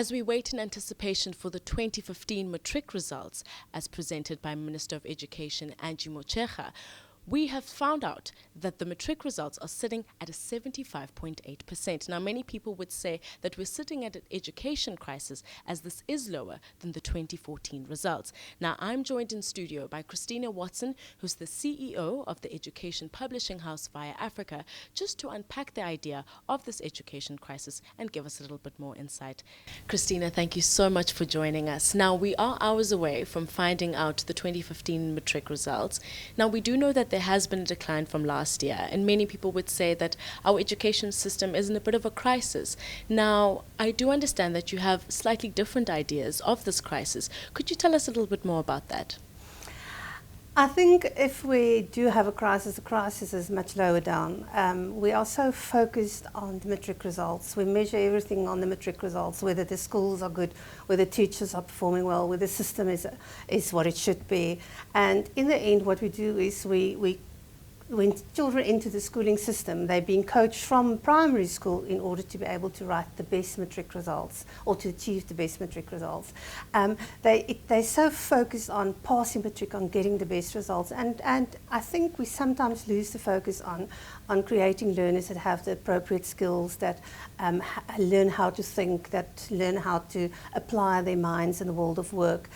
As we wait in anticipation for the 2015 matric results, as presented by Minister of Education Angie Motshekga, we have found out that the matric results are sitting at a 75.8%. Now, many people would say that we're sitting at an education crisis, as this is lower than the 2014 results. Now, I'm joined in studio by Christina Watson, who's the CEO of the education publishing house Via Africa, just to unpack the idea of this education crisis and give us a little bit more insight. Christina, thank you so much for joining us. Now, we are hours away from finding out the 2015 matric results. Now, we do know that there has been a decline from last year, and many people would say that our education system is in a bit of a crisis. Now, I do understand that you have slightly different ideas of this crisis. Could you tell us a little bit more about that? I think if we do have a crisis, the crisis is much lower down. We are so focused on the matric results. We measure everything on the matric results, whether the schools are good, whether teachers are performing well, whether the system is what it should be. And in the end, what we do is when children enter the schooling system, they're being coached from primary school in order to be able to write the best matric results or to achieve the best matric results. They're so focused on passing matric, on getting the best results, and I think we sometimes lose the focus on creating learners that have the appropriate skills, that learn how to think, that learn how to apply their minds in the world of work.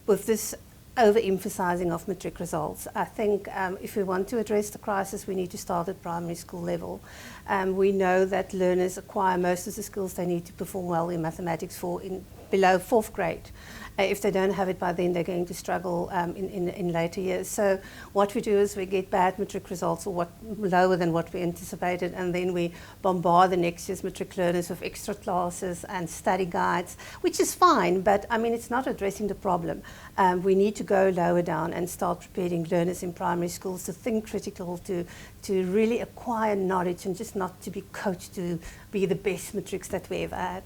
With this overemphasizing of matric results, I think if we want to address the crisis, we need to start at primary school level. We know that learners acquire most of the skills they need to perform well in mathematics below 4th grade. If they don't have it by then, they're going to struggle in later years. So what we do is we get bad matric results, or lower than what we anticipated, and then we bombard the next year's matric learners with extra classes and study guides, which is fine, but I mean, it's not addressing the problem. We need to go lower down and start preparing learners in primary schools to think critical, to really acquire knowledge, and just not to be coached to be the best matrics that we ever had.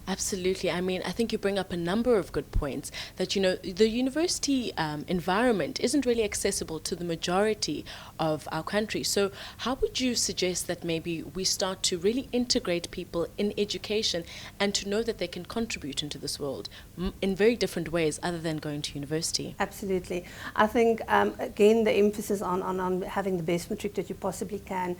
Absolutely. I mean, I think you bring up a number of good points. That, you know, the university environment isn't really accessible to the majority of our country. So how would you suggest that maybe we start to really integrate people in education and to know that they can contribute into this world in very different ways other than going to university? Absolutely. I think, again, the emphasis on having the best matric that you possibly can.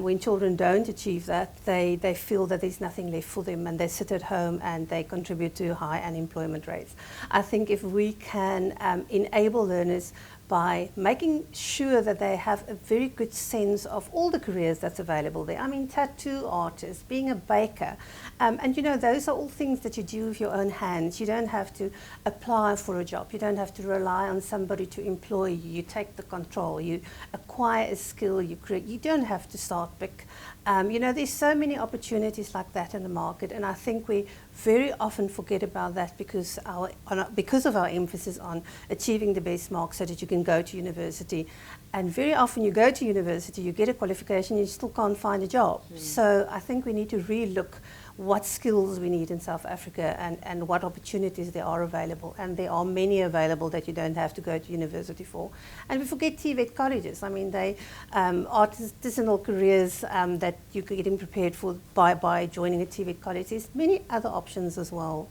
When children don't achieve that, they feel that there's nothing left for them, and they sit at home and they contribute to high unemployment rates. I think if we can enable learners by making sure that they have a very good sense of all the careers that's available there. I mean, tattoo artist, being a baker, and you know, those are all things that you do with your own hands. You don't have to apply for a job. You don't have to rely on somebody to employ you. You take the control. You acquire a skill. You create. You don't have to start big. You know, there's so many opportunities like that in the market, and I think we very often forget about that because of our emphasis on achieving the best marks so that you can go to university. And very often you go to university, you get a qualification, you still can't find a job. So I think we need to relook what skills we need in South Africa and what opportunities there are available. And there are many available that you don't have to go to university for. And we forget TVET colleges. I mean, they artisanal careers that you could get prepared for by joining a TVET college. There's many other options as well.